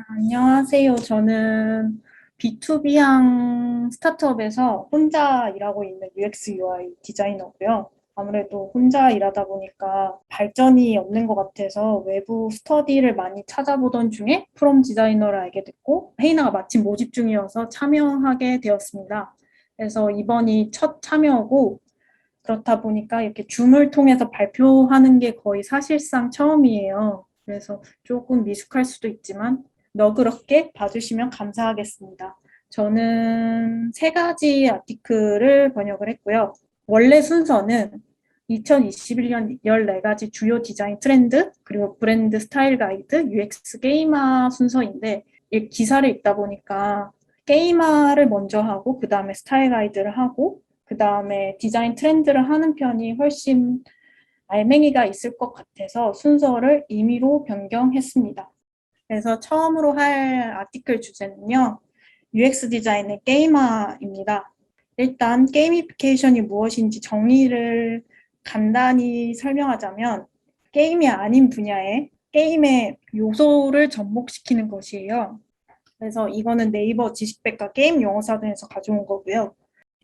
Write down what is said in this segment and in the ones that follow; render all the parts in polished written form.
안녕하세요. 저는 B2B향 스타트업에서 혼자 일하고 있는 UX UI 디자이너고요. 아무래도 혼자 일하다 보니까 발전이 없는 것 같아서 외부 스터디를 많이 찾아보던 중에 프롬 디자이너를 알게 됐고, 헤이나가 마침 모집 중이어서 참여하게 되었습니다. 그래서 이번이 첫 참여고, 그렇다 보니까 이렇게 줌을 통해서 발표하는 게 거의 사실상 처음이에요. 그래서 조금 미숙할 수도 있지만 너그럽게 봐주시면 감사하겠습니다. 저는 세 가지 아티클을 번역을 했고요. 원래 순서는 2021년 14가지 주요 디자인 트렌드, 그리고 브랜드 스타일 가이드, UX 게이마 순서인데, 이 기사를 읽다 보니까 게이마를 먼저 하고, 그 다음에 스타일 가이드를 하고, 그 다음에 디자인 트렌드를 하는 편이 훨씬 알맹이가 있을 것 같아서 순서를 임의로 변경했습니다. 그래서 처음으로 할 아티클 주제는요, UX 디자인의 게이마입니다. 일단 게이미피케이션이 무엇인지 정의를 간단히 설명하자면, 게임이 아닌 분야에 게임의 요소를 접목시키는 것이에요. 그래서 이거는 네이버 지식백과 게임 용어사전에서 가져온 거고요.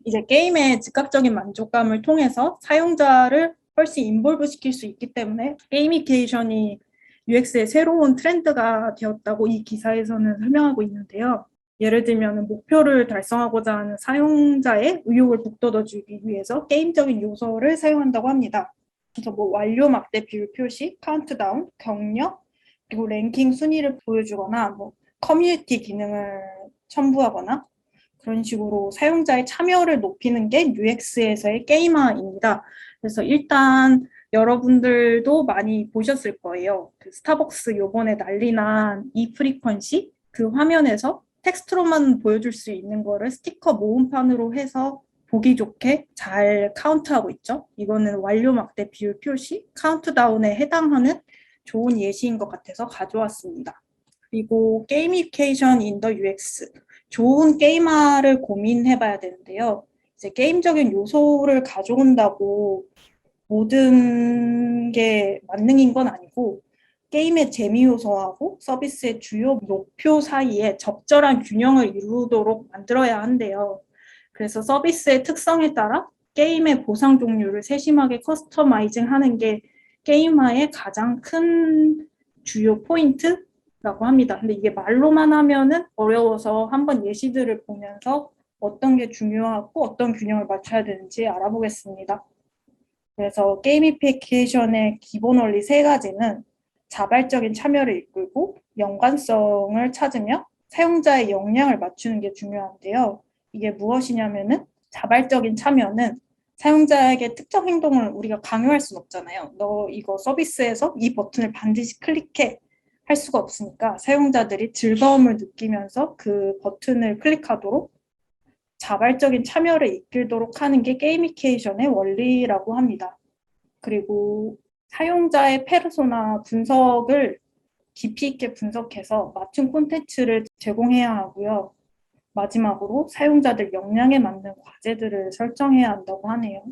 이제 게임의 즉각적인 만족감을 통해서 사용자를 훨씬 인볼브 시킬 수 있기 때문에 게이미케이션이 UX의 새로운 트렌드가 되었다고 이 기사에서는 설명하고 있는데요. 예를 들면 목표를 달성하고자 하는 사용자의 의욕을 북돋아주기 위해서 게임적인 요소를 사용한다고 합니다. 그래서 뭐 완료 막대 비율 표시, 카운트다운, 격려, 그리고 랭킹 순위를 보여주거나 뭐 커뮤니티 기능을 첨부하거나 그런 식으로 사용자의 참여를 높이는 게 UX에서의 게이머입니다. 그래서 일단 여러분들도 많이 보셨을 거예요. 그 스타벅스 요번에 난리난 이 프리퀀시 그 화면에서 텍스트로만 보여줄 수 있는 거를 스티커 모음판으로 해서 보기 좋게 잘 카운트하고 있죠. 이거는 완료 막대 비율 표시, 카운트다운에 해당하는 좋은 예시인 것 같아서 가져왔습니다. 그리고 게이미피케이션 인 더 UX. 좋은 게이머를 고민해봐야 되는데요. 이제 게임적인 요소를 가져온다고 모든 게 만능인 건 아니고 게임의 재미 요소하고 서비스의 주요 목표 사이에 적절한 균형을 이루도록 만들어야 한대요. 그래서 서비스의 특성에 따라 게임의 보상 종류를 세심하게 커스터마이징 하는 게 게임화의 가장 큰 주요 포인트라고 합니다. 근데 이게 말로만 하면은 어려워서 한번 예시들을 보면서 어떤 게 중요하고 어떤 균형을 맞춰야 되는지 알아보겠습니다. 그래서 게이미피케이션의 기본 원리 세 가지는 자발적인 참여를 이끌고 연관성을 찾으며 사용자의 역량을 맞추는 게 중요한데요. 이게 무엇이냐면은 자발적인 참여는 사용자에게 특정 행동을 우리가 강요할 수는 없잖아요. 너 이거 서비스에서 이 버튼을 반드시 클릭해 할 수가 없으니까 사용자들이 즐거움을 느끼면서 그 버튼을 클릭하도록 자발적인 참여를 이끌도록 하는 게 게이미케이션의 원리라고 합니다. 그리고 사용자의 페르소나 분석을 깊이 있게 분석해서 맞춤 콘텐츠를 제공해야 하고요. 마지막으로 사용자들 역량에 맞는 과제들을 설정해야 한다고 하네요.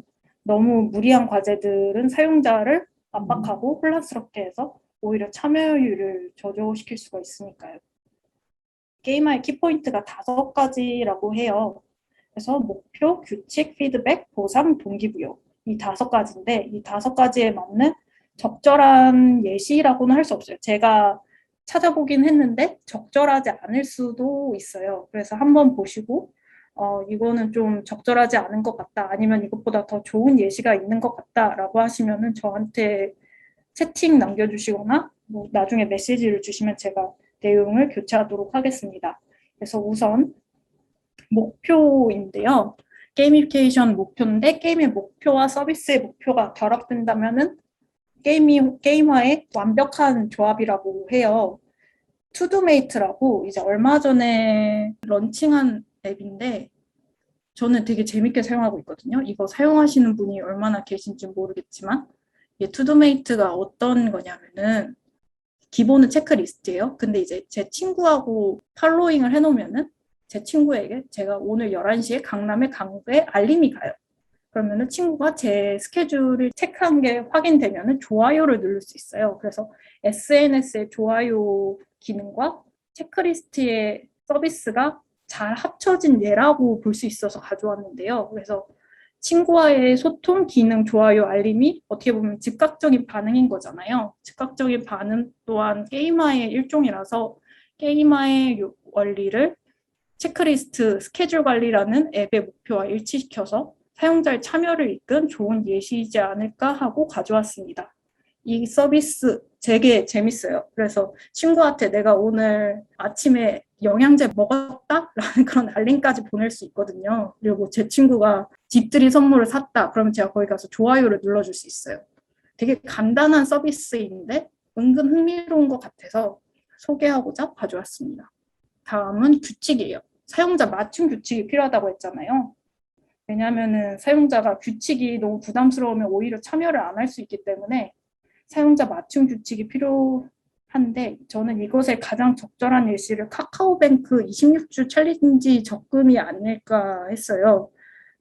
너무 무리한 과제들은 사용자를 압박하고 혼란스럽게 해서 오히려 참여율을 저조시킬 수가 있으니까요. 게임의 키포인트가 5가지라고 해요. 그래서 목표, 규칙, 피드백, 보상, 동기부여. 이 5가지인데 이 5가지에 맞는 적절한 예시라고는 할 수 없어요. 제가 찾아보긴 했는데 적절하지 않을 수도 있어요. 그래서 한번 보시고 이거는 좀 적절하지 않은 것 같다. 아니면 이것보다 더 좋은 예시가 있는 것 같다라고 하시면은 저한테 채팅 남겨주시거나 뭐 나중에 메시지를 주시면 제가 내용을 교체하도록 하겠습니다. 그래서 우선 목표인데요. 게이미피케이션 목표인데 게임의 목표와 서비스의 목표가 결합된다면은 게임화의 완벽한 조합이라고 해요. 투두메이트라고 이제 얼마 전에 런칭한 앱인데 저는 되게 재밌게 사용하고 있거든요. 이거 사용하시는 분이 얼마나 계신지 모르겠지만 이게 투두메이트가 어떤 거냐면은 기본은 체크리스트예요. 근데 이제 제 친구하고 팔로잉을 해놓으면은 제 친구에게 제가 오늘 11시에 강남의 강구에 알림이 가요. 그러면은 친구가 제 스케줄을 체크한 게 확인되면은 좋아요를 누를 수 있어요. 그래서 SNS의 좋아요 기능과 체크리스트의 서비스가 잘 합쳐진 예라고 볼 수 있어서 가져왔는데요. 그래서 친구와의 소통, 기능, 좋아요, 알림이 어떻게 보면 즉각적인 반응인 거잖아요. 즉각적인 반응 또한 게임화의 일종이라서 게임화의 원리를 체크리스트, 스케줄 관리라는 앱의 목표와 일치시켜서 사용자의 참여를 이끈 좋은 예시이지 않을까 하고 가져왔습니다. 이 서비스 되게 재밌어요. 그래서 친구한테 내가 오늘 아침에 영양제 먹었다? 라는 그런 알림까지 보낼 수 있거든요. 그리고 제 친구가 집들이 선물을 샀다. 그러면 제가 거기 가서 좋아요를 눌러줄 수 있어요. 되게 간단한 서비스인데 은근 흥미로운 것 같아서 소개하고자 가져왔습니다. 다음은 규칙이에요. 사용자 맞춤 규칙이 필요하다고 했잖아요. 왜냐하면 사용자가 규칙이 너무 부담스러우면 오히려 참여를 안 할 수 있기 때문에 사용자 맞춤 규칙이 필요한데 저는 이것에 가장 적절한 예시를 카카오뱅크 26주 챌린지 적금이 아닐까 했어요.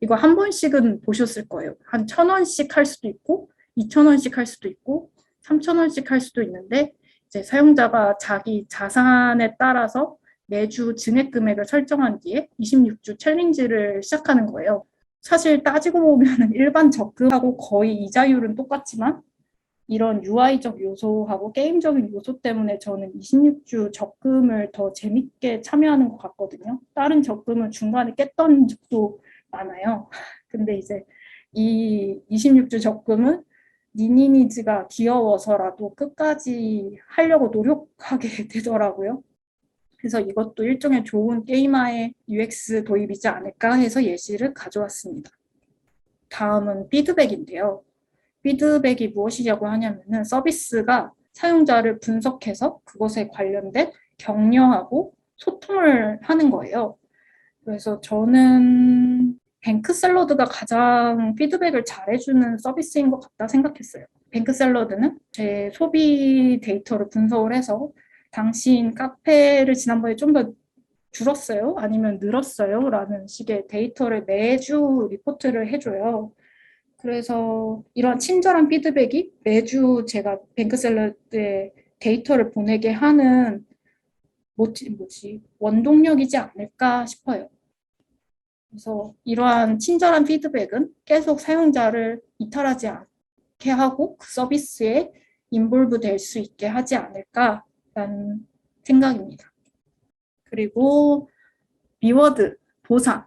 이거 한 번씩은 보셨을 거예요. 한 1,000원씩 할 수도 있고 2,000원씩 할 수도 있고 3,000원씩 할 수도 있는데 이제 사용자가 자기 자산에 따라서 매주 증액 금액을 설정한 뒤에 26주 챌린지를 시작하는 거예요. 사실 따지고 보면 일반 적금하고 거의 이자율은 똑같지만 이런 UI적 요소하고 게임적인 요소 때문에 저는 26주 적금을 더 재밌게 참여하는 것 같거든요. 다른 적금은 중간에 깼던 적도 많아요. 근데 이제 이 26주 적금은 니니니즈가 귀여워서라도 끝까지 하려고 노력하게 되더라고요. 그래서 이것도 일종의 좋은 게임화의 UX 도입이지 않을까 해서 예시를 가져왔습니다. 다음은 피드백인데요. 피드백이 무엇이냐고 하냐면은 서비스가 사용자를 분석해서 그것에 관련된 격려하고 소통을 하는 거예요. 그래서 저는 뱅크 샐러드가 가장 피드백을 잘해주는 서비스인 것 같다 생각했어요. 뱅크 샐러드는 제 소비 데이터를 분석을 해서 당신 카페를 지난번에 좀 더 줄었어요? 아니면 늘었어요? 라는 식의 데이터를 매주 리포트를 해줘요. 그래서 이런 친절한 피드백이 매주 제가 뱅크샐러드에 데이터를 보내게 하는 원동력이지 않을까 싶어요. 그래서 이러한 친절한 피드백은 계속 사용자를 이탈하지 않게 하고 그 서비스에 인볼브 될 수 있게 하지 않을까라는 생각입니다. 그리고 리워드, 보상.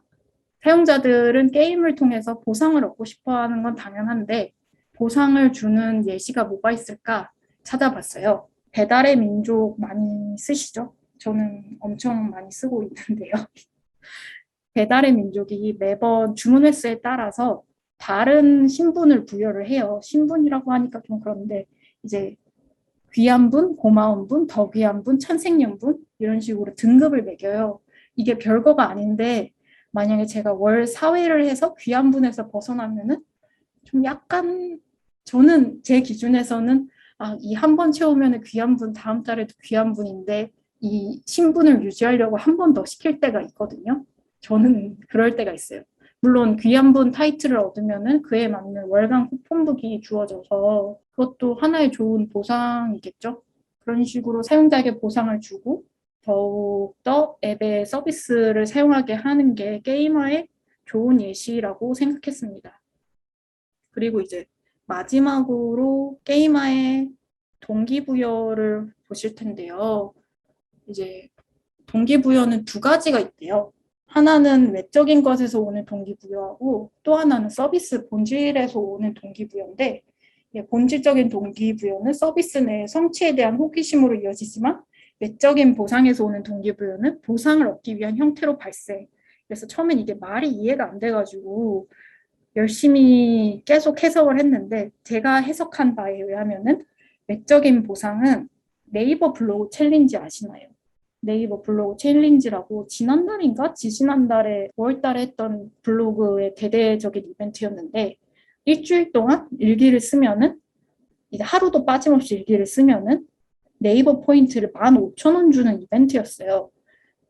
사용자들은 게임을 통해서 보상을 얻고 싶어 하는 건 당연한데 보상을 주는 예시가 뭐가 있을까 찾아봤어요. 배달의 민족 많이 쓰시죠? 저는 엄청 많이 쓰고 있는데요. 배달의 민족이 매번 주문 횟수에 따라서 다른 신분을 부여를 해요. 신분이라고 하니까 좀 그런데 이제 귀한 분, 고마운 분, 더 귀한 분, 천생연분 이런 식으로 등급을 매겨요. 이게 별거가 아닌데 만약에 제가 월 4회를 해서 귀한 분에서 벗어나면은 좀 약간 저는 제 기준에서는 이 한 번 채우면 귀한 분 다음 달에도 귀한 분인데 이 신분을 유지하려고 한 번 더 시킬 때가 있거든요. 저는 그럴 때가 있어요. 물론 귀한 분 타이틀을 얻으면은 그에 맞는 월간 쿠폰북이 주어져서 그것도 하나의 좋은 보상이겠죠. 그런 식으로 사용자에게 보상을 주고 더욱더 앱의 서비스를 사용하게 하는 게 게임화의 좋은 예시라고 생각했습니다. 그리고 이제 마지막으로 게임화의 동기부여를 보실 텐데요. 이제 동기부여는 두 가지가 있대요. 하나는 외적인 것에서 오는 동기부여하고 또 하나는 서비스 본질에서 오는 동기부여인데 본질적인 동기부여는 서비스 내 성취에 대한 호기심으로 이어지지만 외적인 보상에서 오는 동기부여는 보상을 얻기 위한 형태로 발생. 그래서 처음엔 이게 말이 이해가 안 돼가지고 열심히 계속 해석을 했는데 제가 해석한 바에 의하면은 외적인 보상은 네이버 블로그 챌린지 아시나요? 네이버 블로그 챌린지라고 지난달인가 지지난달에 5월달에 했던 블로그의 대대적인 이벤트였는데 일주일 동안 일기를 쓰면은 이제 하루도 빠짐없이 일기를 쓰면은 네이버 포인트를 15,000원 주는 이벤트였어요.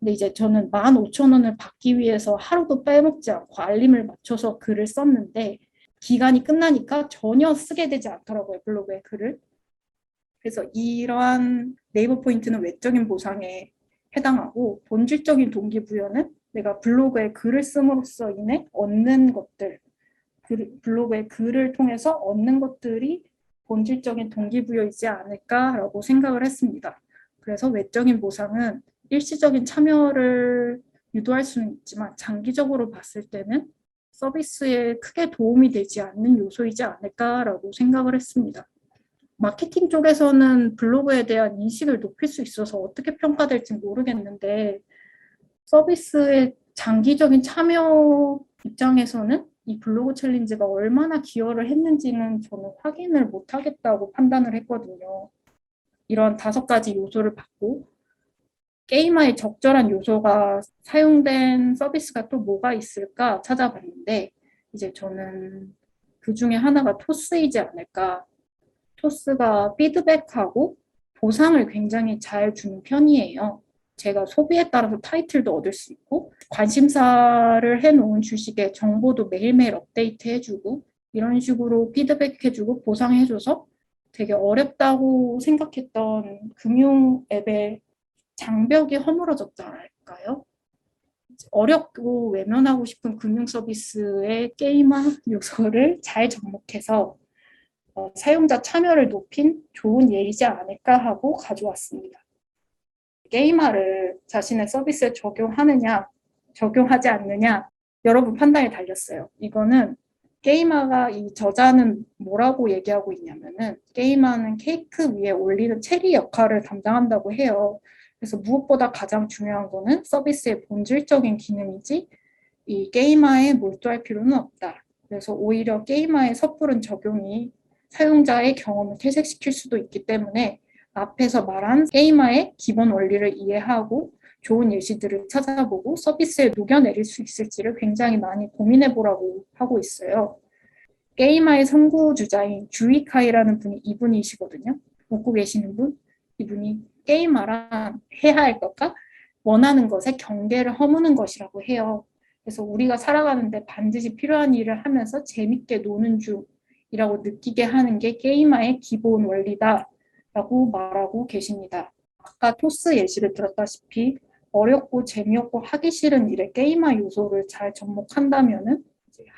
근데 이제 저는 15,000원을 받기 위해서 하루도 빼먹지 않고 알림을 맞춰서 글을 썼는데 기간이 끝나니까 전혀 쓰게 되지 않더라고요, 블로그에 글을. 그래서 이러한 네이버 포인트는 외적인 보상에 해당하고 본질적인 동기부여는 내가 블로그에 글을 씀으로써 인해 얻는 것들, 블로그에 글을 통해서 얻는 것들이 본질적인 동기부여이지 않을까라고 생각을 했습니다. 그래서 외적인 보상은 일시적인 참여를 유도할 수는 있지만 장기적으로 봤을 때는 서비스에 크게 도움이 되지 않는 요소이지 않을까라고 생각을 했습니다. 마케팅 쪽에서는 블로그에 대한 인식을 높일 수 있어서 어떻게 평가될지 모르겠는데 서비스의 장기적인 참여 입장에서는 이 블로그 챌린지가 얼마나 기여를 했는지는 저는 확인을 못하겠다고 판단을 했거든요. 이런 5가지 요소를 받고 게이머의 적절한 요소가 사용된 서비스가 또 뭐가 있을까 찾아봤는데 이제 저는 그 중에 하나가 토스이지 않을까. 토스가 피드백하고 보상을 굉장히 잘 주는 편이에요. 제가 소비에 따라서 타이틀도 얻을 수 있고 관심사를 해놓은 주식의 정보도 매일매일 업데이트 해주고 이런 식으로 피드백해주고 보상해줘서 되게 어렵다고 생각했던 금융 앱의 장벽이 허물어졌달까요? 어렵고 외면하고 싶은 금융 서비스의 게임화 요소를 잘 접목해서 사용자 참여를 높인 좋은 예이지 않을까 하고 가져왔습니다. 게이머를 자신의 서비스에 적용하느냐, 적용하지 않느냐, 여러분 판단에 달렸어요. 이거는 게이머가 이 저자는 뭐라고 얘기하고 있냐면은 게이머는 케이크 위에 올리는 체리 역할을 담당한다고 해요. 그래서 무엇보다 가장 중요한 거는 서비스의 본질적인 기능이지 이 게이머에 몰두할 필요는 없다. 그래서 오히려 게이머의 섣부른 적용이 사용자의 경험을 퇴색시킬 수도 있기 때문에 앞에서 말한 게이머의 기본 원리를 이해하고 좋은 예시들을 찾아보고 서비스에 녹여내릴 수 있을지를 굉장히 많이 고민해보라고 하고 있어요. 게이머의 선구주자인 주이카이라는 분이 이분이시거든요. 웃고 계시는 분. 이분이 게이머란 해야 할 것과 원하는 것의 경계를 허무는 것이라고 해요. 그래서 우리가 살아가는데 반드시 필요한 일을 하면서 재밌게 노는 중이라고 느끼게 하는 게 게이머의 기본 원리다라고 말하고 계십니다. 아까 토스 예시를 들었다시피 어렵고 재미없고 하기 싫은 일에 게이머 요소를 잘 접목한다면은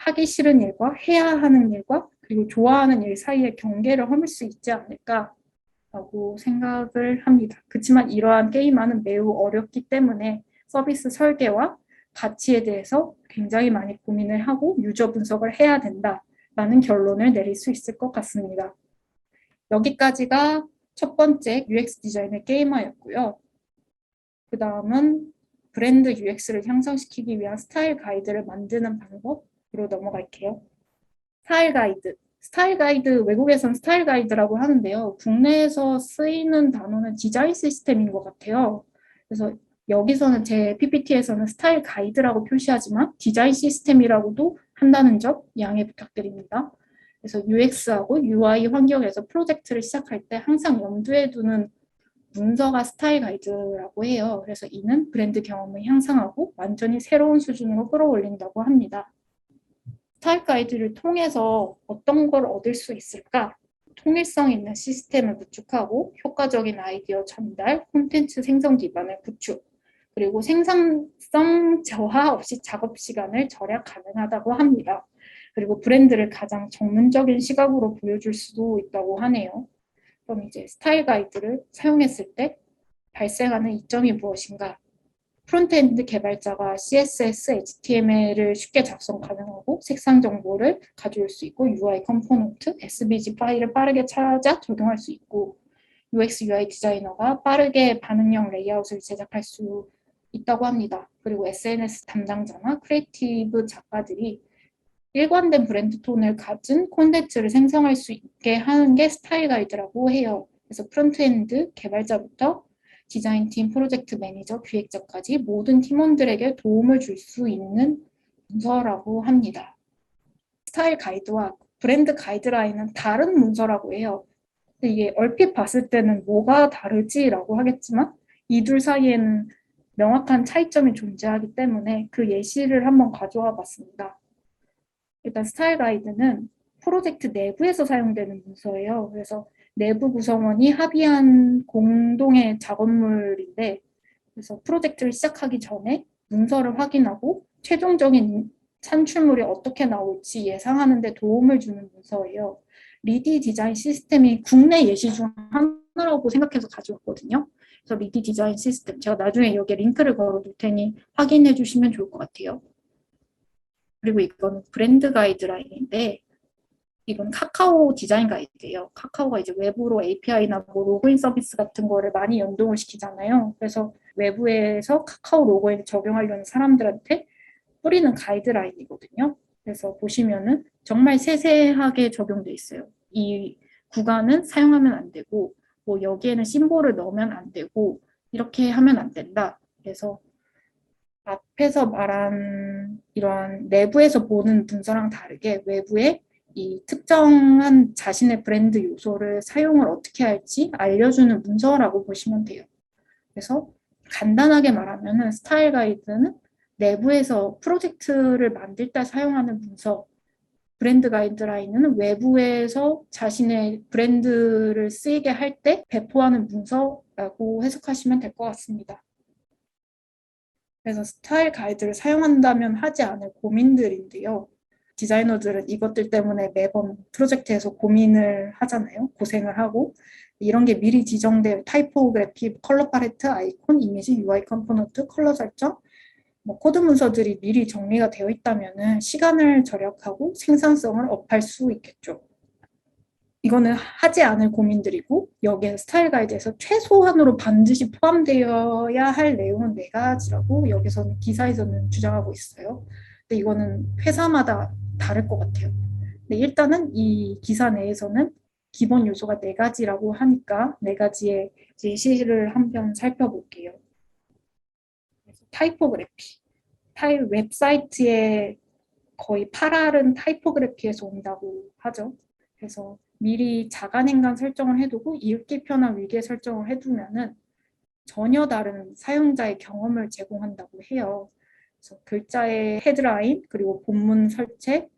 하기 싫은 일과 해야 하는 일과 그리고 좋아하는 일 사이의 경계를 허물 수 있지 않을까라고 생각을 합니다. 그렇지만 이러한 게임화는 매우 어렵기 때문에 서비스 설계와 가치에 대해서 굉장히 많이 고민을 하고 유저 분석을 해야 된다라는 결론을 내릴 수 있을 것 같습니다. 여기까지가 첫 번째 UX 디자인의 게이머였고요. 그 다음은 브랜드 UX를 향상시키기 위한 스타일 가이드를 만드는 방법으로 넘어갈게요. 스타일 가이드. 스타일 가이드, 외국에서는 스타일 가이드라고 하는데요. 국내에서 쓰이는 단어는 디자인 시스템인 것 같아요. 그래서 여기서는 제 PPT에서는 스타일 가이드라고 표시하지만 디자인 시스템이라고도 한다는 점 양해 부탁드립니다. 그래서 UX하고 UI 환경에서 프로젝트를 시작할 때 항상 염두에 두는 문서가 스타일 가이드라고 해요. 그래서 이는 브랜드 경험을 향상하고 완전히 새로운 수준으로 끌어올린다고 합니다. 스타일 가이드를 통해서 어떤 걸 얻을 수 있을까? 통일성 있는 시스템을 구축하고 효과적인 아이디어 전달, 콘텐츠 생성 기반을 구축, 그리고 생산성 저하 없이 작업 시간을 절약 가능하다고 합니다. 그리고 브랜드를 가장 전문적인 시각으로 보여줄 수도 있다고 하네요. 그럼 이제 스타일 가이드를 사용했을 때 발생하는 이점이 무엇인가? 프론트엔드 개발자가 CSS, HTML을 쉽게 작성 가능하고 색상 정보를 가져올 수 있고 UI 컴포넌트, SVG 파일을 빠르게 찾아 적용할 수 있고 UX, UI 디자이너가 빠르게 반응형 레이아웃을 제작할 수 있다고 합니다. 그리고 SNS 담당자나 크리에이티브 작가들이 일관된 브랜드 톤을 가진 콘텐츠를 생성할 수 있게 하는 게 스타일 가이드라고 해요. 그래서 프론트엔드 개발자부터 디자인팀, 프로젝트 매니저, 기획자까지 모든 팀원들에게 도움을 줄 수 있는 문서라고 합니다. 스타일 가이드와 브랜드 가이드라인은 다른 문서라고 해요. 이게 얼핏 봤을 때는 뭐가 다르지라고 하겠지만 이 둘 사이에는 명확한 차이점이 존재하기 때문에 그 예시를 한번 가져와 봤습니다. 일단 스타일 가이드는 프로젝트 내부에서 사용되는 문서예요. 그래서 내부 구성원이 합의한 공동의 작업물인데, 그래서 프로젝트를 시작하기 전에 문서를 확인하고 최종적인 산출물이 어떻게 나올지 예상하는 데 도움을 주는 문서예요. 리디 디자인 시스템이 국내 예시 중 하나라고 생각해서 가져왔거든요. 그래서 리디 디자인 시스템, 제가 나중에 여기에 링크를 걸어둘 테니 확인해 주시면 좋을 것 같아요. 그리고 이건 브랜드 가이드라인인데, 이건 카카오 디자인 가이드예요. 카카오가 이제 외부로 API나 뭐 로그인 서비스 같은 거를 많이 연동을 시키잖아요. 그래서 외부에서 카카오 로그인을 적용하려는 사람들한테 뿌리는 가이드라인이거든요. 그래서 보시면은 정말 세세하게 적용돼 있어요. 이 구간은 사용하면 안 되고, 뭐 여기에는 심볼을 넣으면 안 되고, 이렇게 하면 안 된다. 그래서 앞에서 말한 이런 내부에서 보는 문서랑 다르게 외부에 이 특정한 자신의 브랜드 요소를 사용을 어떻게 할지 알려주는 문서라고 보시면 돼요. 그래서 간단하게 말하면 스타일 가이드는 내부에서 프로젝트를 만들 때 사용하는 문서, 브랜드 가이드라인은 외부에서 자신의 브랜드를 쓰이게 할 때 배포하는 문서라고 해석하시면 될 것 같습니다. 그래서 스타일 가이드를 사용한다면 하지 않을 고민들인데요. 디자이너들은 이것들 때문에 매번 프로젝트에서 고민을 하잖아요. 고생을 하고. 이런 게 미리 지정된 타이포그래피, 컬러 팔레트, 아이콘, 이미지, UI 컴포넌트, 컬러 설정, 뭐 코드 문서들이 미리 정리가 되어 있다면 시간을 절약하고 생산성을 업할 수 있겠죠. 이거는 하지 않을 고민들이고, 여기에 스타일 가이드에서 최소한으로 반드시 포함되어야 할 내용은 네 가지라고 여기서는 기사에서는 주장하고 있어요. 근데 이거는 회사마다 다를 것 같아요. 근데 일단은 이 기사 내에서는 기본 요소가 네 가지라고 하니까 네 가지의 예시를 한번 살펴볼게요. 타이포그래피. 웹사이트에 거의 8알은 타이포그래피에서 온다고 하죠. 그래서 미리 자간행간 설정을 해두고 읽기 편한 위계 설정을 해두면은 전혀 다른 사용자의 경험을 제공한다고 해요. 그래서 글자의 헤드라인 그리고 본문 설체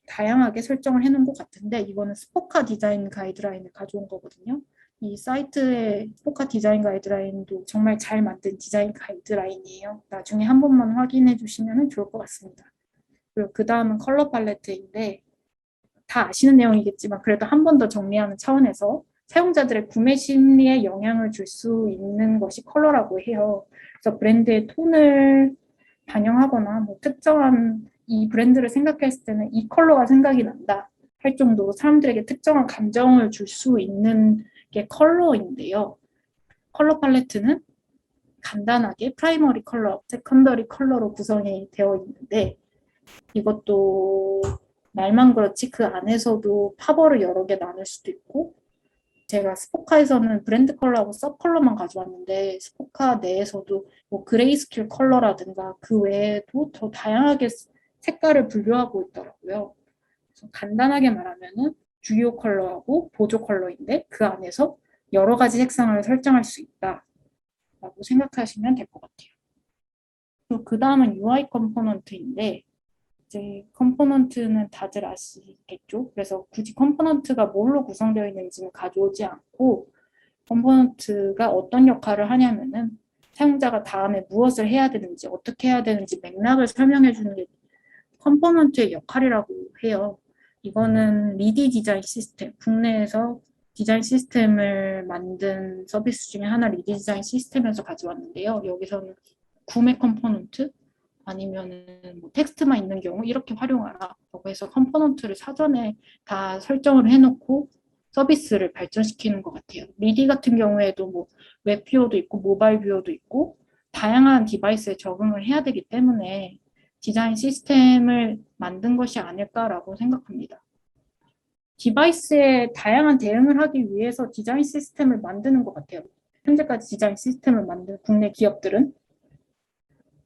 다양하게 설정을 해놓은 것 같은데 이거는 스포카 디자인 가이드라인을 가져온 거거든요. 이 사이트의 스포카 디자인 가이드라인도 정말 잘 만든 디자인 가이드라인이에요. 나중에 한 번만 확인해 주시면 좋을 것 같습니다. 그리고 그 다음은 컬러 팔레트인데 다 아시는 내용이겠지만 그래도 한 번 더 정리하는 차원에서 사용자들의 구매 심리에 영향을 줄 수 있는 것이 컬러라고 해요. 그래서 브랜드의 톤을 반영하거나 뭐 특정한 이 브랜드를 생각했을 때는 이 컬러가 생각이 난다 할 정도로 사람들에게 특정한 감정을 줄 수 있는 게 컬러인데요. 컬러 팔레트는 간단하게 프라이머리 컬러, 세컨더리 컬러로 구성이 되어 있는데 이것도 말만 그렇지 그 안에서도 파벌을 여러 개 나눌 수도 있고 제가 스포카에서는 브랜드 컬러하고 서 컬러만 가져왔는데 스포카 내에서도 뭐 그레이스킬 컬러라든가 그 외에도 더 다양하게 색깔을 분류하고 있더라고요. 그래서 간단하게 말하면은 주요 컬러하고 보조 컬러인데 그 안에서 여러 가지 색상을 설정할 수 있다라고 생각하시면 될 것 같아요. 그 다음은 UI 컴포넌트인데 이제 컴포넌트는 다들 아시겠죠? 그래서 굳이 컴포넌트가 뭘로 구성되어 있는지는 가져오지 않고 컴포넌트가 어떤 역할을 하냐면은 사용자가 다음에 무엇을 해야 되는지 어떻게 해야 되는지 맥락을 설명해 주는 게 컴포넌트의 역할이라고 해요. 이거는 리디 디자인 시스템, 국내에서 디자인 시스템을 만든 서비스 중에 하나 리디 디자인 시스템에서 가져왔는데요. 여기서는 구매 컴포넌트, 아니면은 뭐 텍스트만 있는 경우 이렇게 활용하라고 해서 컴포넌트를 사전에 다 설정을 해놓고 서비스를 발전시키는 것 같아요. 리디 같은 경우에도 뭐 웹뷰어도 있고 모바일 뷰어도 있고 다양한 디바이스에 적응을 해야 되기 때문에 디자인 시스템을 만든 것이 아닐까라고 생각합니다. 디바이스에 다양한 대응을 하기 위해서 디자인 시스템을 만드는 것 같아요. 현재까지 디자인 시스템을 만든 국내 기업들은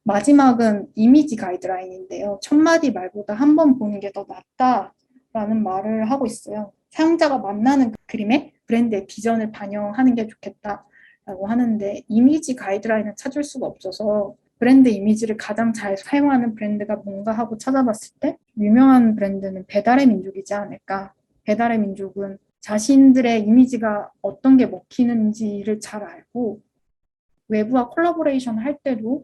마지막은 이미지 가이드라인인데요. 첫 마디 말보다 한 번 보는 게 더 낫다라는 말을 하고 있어요. 사용자가 만나는 그림에 브랜드의 비전을 반영하는 게 좋겠다라는 라고 하는데 이미지 가이드라인을 찾을 수가 없어서 브랜드 이미지를 가장 잘 사용하는 브랜드가 뭔가 하고 찾아봤을 때 유명한 브랜드는 배달의 민족이지 않을까. 배달의 민족은 자신들의 이미지가 어떤 게 먹히는지를 잘 알고 외부와 콜라보레이션 할 때도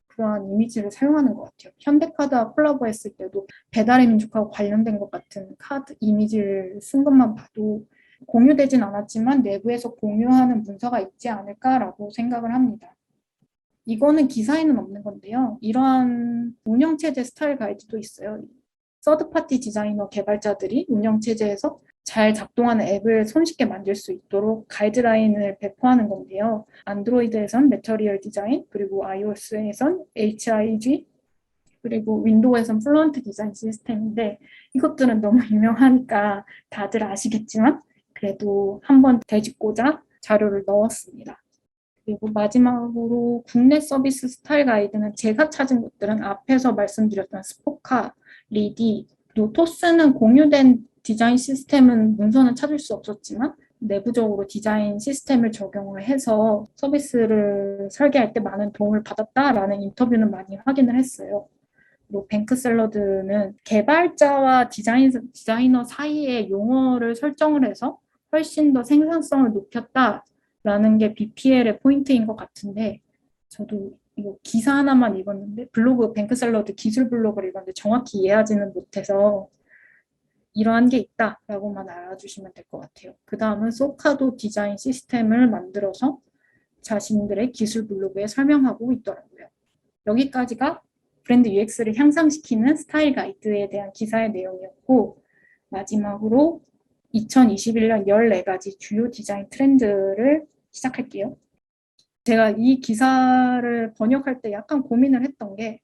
그러한 이미지를 사용하는 것 같아요. 현대카드와 콜라보했을 때도 배달의 민족하고 관련된 것 같은 카드 이미지를 쓴 것만 봐도 공유되진 않았지만 내부에서 공유하는 문서가 있지 않을까라고 생각을 합니다. 이거는 기사에는 없는 건데요. 이러한 운영체제 스타일 가이드도 있어요. 서드파티 디자이너 개발자들이 운영체제에서 잘 작동하는 앱을 손쉽게 만들 수 있도록 가이드라인을 배포하는 건데요. 안드로이드에선 매터리얼 디자인, 그리고 iOS에선 HIG, 그리고 윈도우에선 플루언트 디자인 시스템인데 이것들은 너무 유명하니까 다들 아시겠지만 그래도 한번 되짚고자 자료를 넣었습니다. 그리고 마지막으로 국내 서비스 스타일 가이드는 제가 찾은 것들은 앞에서 말씀드렸던 스포카, 리디, 그리고 토스는 공유된 디자인 시스템은 문서는 찾을 수 없었지만 내부적으로 디자인 시스템을 적용을 해서 서비스를 설계할 때 많은 도움을 받았다라는 인터뷰는 많이 확인을 했어요. 그리고 뱅크 샐러드는 개발자와 디자이너 사이의 용어를 설정을 해서 훨씬 더 생산성을 높였다라는 게 BPL의 포인트인 것 같은데 저도 이거 기사 하나만 읽었는데 블로그 뱅크 샐러드 기술 블로그를 읽었는데 정확히 이해하지는 못해서 이러한 게 있다라고만 알아주시면 될 것 같아요. 그 다음은 소카도 디자인 시스템을 만들어서 자신들의 기술 블로그에 설명하고 있더라고요. 여기까지가 브랜드 UX를 향상시키는 스타일 가이드에 대한 기사의 내용이었고 마지막으로 2021년 14가지 주요 디자인 트렌드를 시작할게요. 제가 이 기사를 번역할 때 약간 고민을 했던 게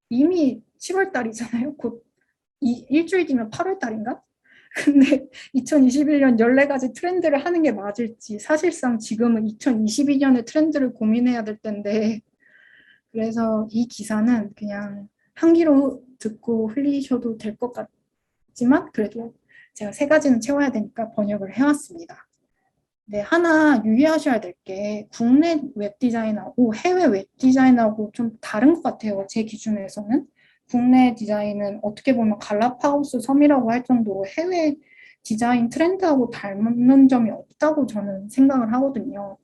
이미 7월 달이잖아요. 곧 일주일 뒤면 8월 달인가? 근데 2021년 14가지 트렌드를 하는 게 맞을지 사실상 지금은 2022년의 트렌드를 고민해야 될 텐데 그래서 이 기사는 그냥 한 귀로 듣고 흘리셔도 될 것 같지만 그래도 제가 3가지는 채워야 되니까 번역을 해왔습니다. 네, 하나 유의하셔야 될 게 국내 웹 디자인하고 해외 웹 디자인하고 좀 다른 것 같아요. 제 기준에서는. 국내 디자인은 어떻게 보면 갈라파고스 섬이라고 할 정도로 해외 디자인 트렌드하고 닮는 점이 없다고 저는 생각을 하거든요.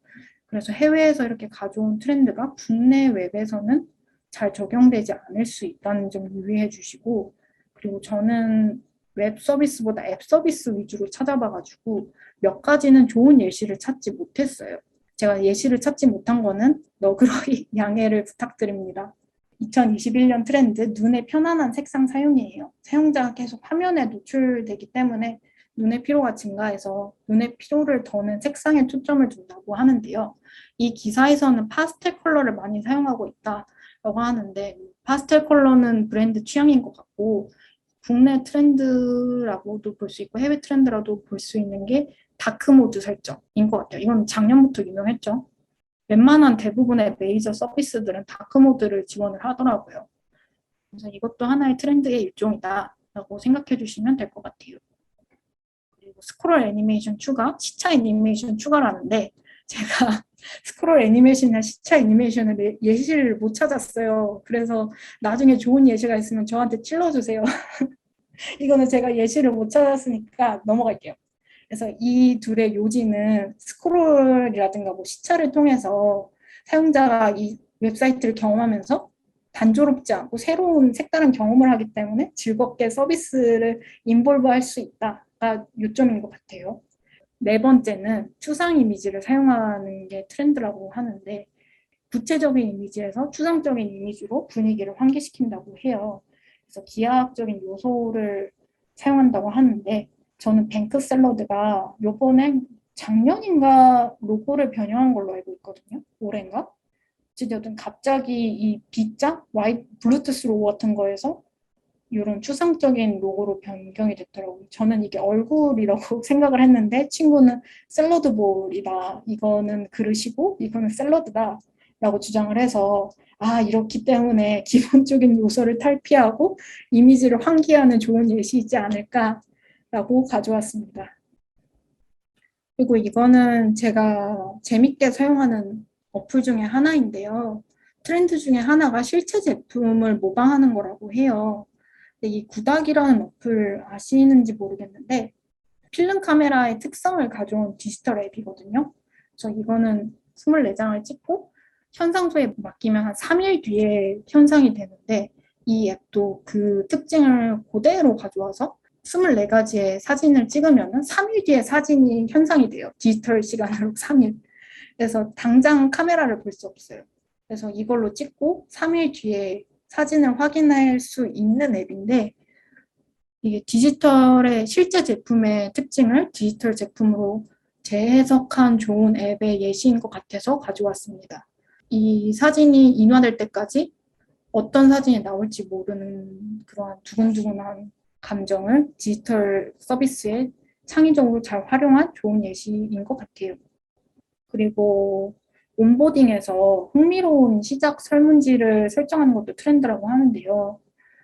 그래서 해외에서 이렇게 가져온 트렌드가 국내 웹에서는 잘 적용되지 않을 수 있다는 점 유의해 주시고 그리고 저는 웹 서비스보다 앱 서비스 위주로 찾아봐가지고 몇 가지는 좋은 예시를 찾지 못했어요. 제가 예시를 찾지 못한 거는 너그러이 양해를 부탁드립니다. 2021년 트렌드 눈의 편안한 색상 사용이에요. 사용자가 계속 화면에 노출되기 때문에 눈의 피로가 증가해서 눈의 피로를 더는 색상에 초점을 둔다고 하는데요. 이 기사에서는 파스텔 컬러를 많이 사용하고 있다고 하는데 파스텔 컬러는 브랜드 취향인 것 같고 국내 트렌드라고도 볼 수 있고 해외 트렌드라도 볼 수 있는 게 다크 모드 설정인 것 같아요. 이건 작년부터 유명했죠. 웬만한 대부분의 메이저 서비스들은 다크 모드를 지원을 하더라고요. 그래서 이것도 하나의 트렌드의 일종이다라고 생각해 주시면 될 것 같아요. 그리고 스크롤 애니메이션 추가, 시차 애니메이션 추가라는데 제가 스크롤 애니메이션이나 시차 애니메이션을 예시를 못 찾았어요. 그래서 나중에 좋은 예시가 있으면 저한테 찔러주세요. 이거는 제가 예시를 못 찾았으니까 넘어갈게요. 그래서 이 둘의 요지는 스크롤이라든가 뭐 시차를 통해서 사용자가 이 웹사이트를 경험하면서 단조롭지 않고 새로운 색다른 경험을 하기 때문에 즐겁게 서비스를 인볼브할 수 있다가 요점인 것 같아요. 4번째는 추상 이미지를 사용하는 게 트렌드라고 하는데 구체적인 이미지에서 추상적인 이미지로 분위기를 환기시킨다고 해요. 그래서 기하학적인 요소를 사용한다고 하는데 저는 뱅크 샐러드가 요번에 작년인가 로고를 변형한 걸로 알고 있거든요. 올해인가? 어쨌든 갑자기 이 B자, 블루투스 로고 같은 거에서 이런 추상적인 로고로 변경이 됐더라고요. 저는 이게 얼굴이라고 생각을 했는데 친구는 샐러드볼이다. 이거는 그릇이고 이거는 샐러드다. 라고 주장을 해서 이렇기 때문에 기본적인 요소를 탈피하고 이미지를 환기하는 좋은 예시이지 않을까라고 가져왔습니다. 그리고 이거는 제가 재밌게 사용하는 어플 중에 하나인데요. 트렌드 중에 하나가 실제 제품을 모방하는 거라고 해요. 근데 이 구닥이라는 어플 아시는지 모르겠는데 필름 카메라의 특성을 가져온 디지털 앱이거든요. 그래서 이거는 24장을 찍고 현상소에 맡기면 한 3일 뒤에 현상이 되는데 이 앱도 그 특징을 그대로 가져와서 24가지의 사진을 찍으면 3일 뒤에 사진이 현상이 돼요. 디지털 시간으로 3일. 그래서 당장 카메라를 볼 수 없어요. 그래서 이걸로 찍고 3일 뒤에 사진을 확인할 수 있는 앱인데 이게 디지털의 실제 제품의 특징을 디지털 제품으로 재해석한 좋은 앱의 예시인 것 같아서 가져왔습니다. 이 사진이 인화될 때까지 어떤 사진이 나올지 모르는 그러한 두근두근한 감정을 디지털 서비스에 창의적으로 잘 활용한 좋은 예시인 것 같아요. 그리고 온보딩에서 흥미로운 시작 설문지를 설정하는 것도 트렌드라고 하는데요.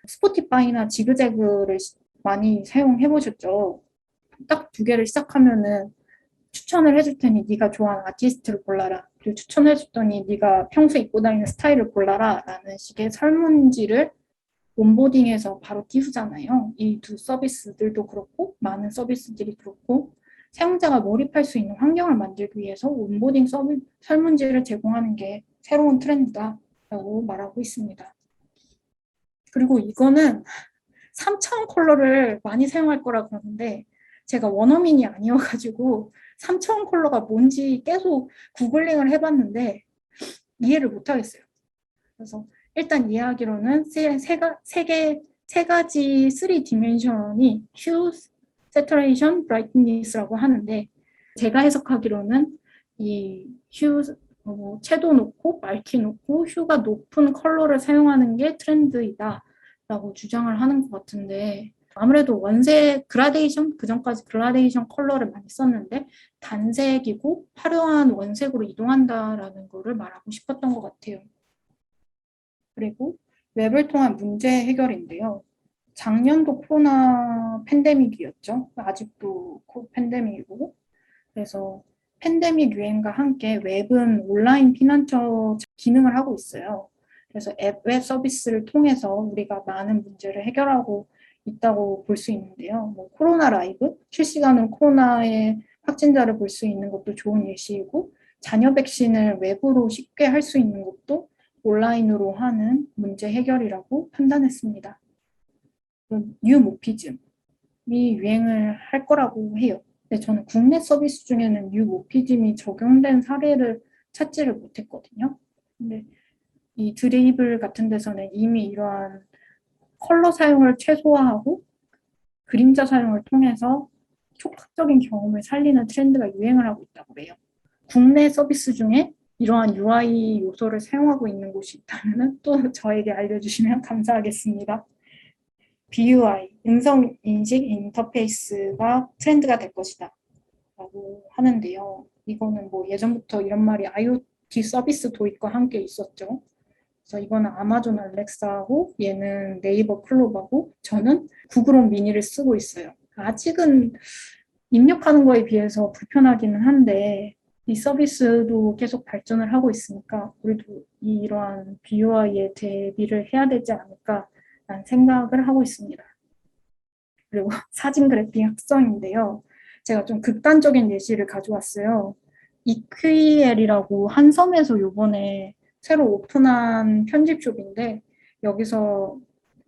스포티파이나 지그재그를 많이 사용해 보셨죠? 딱 두 개를 시작하면은 추천을 해줄 테니 네가 좋아하는 아티스트를 골라라. 그리고 추천해 줬더니 네가 평소에 입고 다니는 스타일을 골라라 라는 식의 설문지를 온보딩에서 바로 띄우잖아요. 이 두 서비스들도 그렇고 많은 서비스들이 그렇고 사용자가 몰입할 수 있는 환경을 만들기 위해서 온보딩 설문지를 제공하는 게 새로운 트렌드다라고 말하고 있습니다. 그리고 이거는 3차원 컬러를 많이 사용할 거라 그러는데 제가 원어민이 아니어가지고 3차원 컬러가 뭔지 계속 구글링을 해봤는데 이해를 못하겠어요. 그래서 일단 이해하기로는 세 가지 3디멘션이 hue, saturation, brightness라고 하는데 제가 해석하기로는 이 hue, 채도 높고 맑기 높고 hue가 높은 컬러를 사용하는 게 트렌드이다 라고 주장을 하는 것 같은데 아무래도 원색 그라데이션, 그전까지 그라데이션 컬러를 많이 썼는데 단색이고 화려한 원색으로 이동한다라는 거를 말하고 싶었던 것 같아요. 그리고 웹을 통한 문제 해결인데요. 작년도 코로나 팬데믹이었죠. 아직도 팬데믹이고. 그래서 팬데믹 유행과 함께 웹은 온라인 피난처 기능을 하고 있어요. 그래서 웹 서비스를 통해서 우리가 많은 문제를 해결하고 있다고 볼 수 있는데요. 뭐 코로나 라이브, 실시간으로 코로나의 확진자를 볼 수 있는 것도 좋은 예시이고, 자녀 백신을 웹으로 쉽게 할 수 있는 것도 온라인으로 하는 문제 해결이라고 판단했습니다. 뉴모피즘이 유행을 할 거라고 해요. 근데 저는 국내 서비스 중에는 뉴모피즘이 적용된 사례를 찾지를 못했거든요. 근데 이 드리블 같은 데서는 이미 이러한 컬러 사용을 최소화하고 그림자 사용을 통해서 촉각적인 경험을 살리는 트렌드가 유행을 하고 있다고 해요. 국내 서비스 중에 이러한 UI 요소를 사용하고 있는 곳이 있다면 또 저에게 알려주시면 감사하겠습니다. BUI, 음성인식 인터페이스가 트렌드가 될 것이다 라고 하는데요. 이거는 뭐 예전부터 이런 말이 IoT 서비스 도입과 함께 있었죠. 그래서 이거는 아마존 알렉사하고 얘는 네이버 클로바고 저는 구글 홈 미니를 쓰고 있어요. 아직은 입력하는 거에 비해서 불편하기는 한데 이 서비스도 계속 발전을 하고 있으니까 우리도 이러한 BUI에 대비를 해야 되지 않을까라는 생각을 하고 있습니다. 그리고 사진 그래픽 합성인데요. 제가 좀 극단적인 예시를 가져왔어요. 이퀴엘이라고 한섬에서 요번에 새로 오픈한 편집숍인데 여기서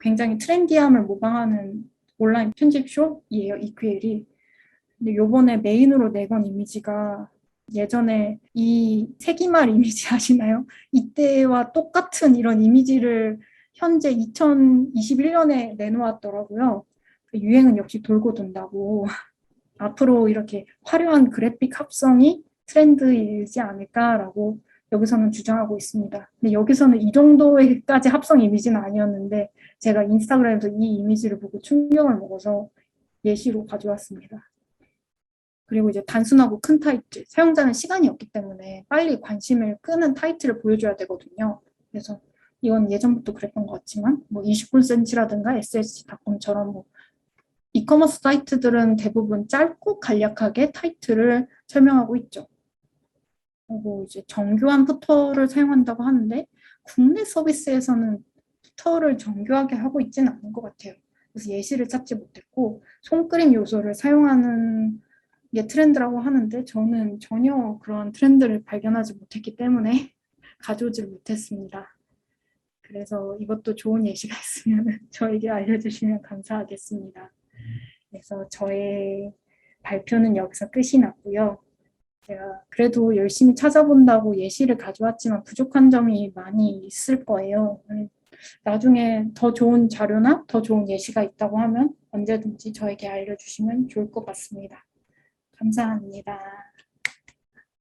굉장히 트렌디함을 모방하는 온라인 편집숍이에요, 이퀴엘이. 근데 요번에 메인으로 내건 이미지가 예전에 이 세기말 이미지 아시나요? 이때와 똑같은 이런 이미지를 현재 2021년에 내놓았더라고요. 유행은 역시 돌고 돈다고 앞으로 이렇게 화려한 그래픽 합성이 트렌드이지 않을까라고 여기서는 주장하고 있습니다. 근데 여기서는 이 정도까지 합성 이미지는 아니었는데 제가 인스타그램에서 이 이미지를 보고 충격을 먹어서 예시로 가져왔습니다. 그리고 이제 단순하고 큰 타이틀, 사용자는 시간이 없기 때문에 빨리 관심을 끄는 타이틀을 보여줘야 되거든요. 그래서 이건 예전부터 그랬던 것 같지만 뭐 29cm라든가 SSG.com처럼 뭐 이커머스 사이트들은 대부분 짧고 간략하게 타이틀을 설명하고 있죠. 그리고 이제 정교한 푸터를 사용한다고 하는데 국내 서비스에서는 푸터를 정교하게 하고 있지는 않은 것 같아요. 그래서 예시를 찾지 못했고 손그림 요소를 사용하는 게 트렌드라고 하는데 저는 전혀 그런 트렌드를 발견하지 못했기 때문에 가져오질 못했습니다. 그래서 이것도 좋은 예시가 있으면 저에게 알려주시면 감사하겠습니다. 그래서 저의 발표는 여기서 끝이 났고요. 제가 그래도 열심히 찾아본다고 예시를 가져왔지만 부족한 점이 많이 있을 거예요. 나중에 더 좋은 자료나 더 좋은 예시가 있다고 하면 언제든지 저에게 알려주시면 좋을 것 같습니다. 감사합니다.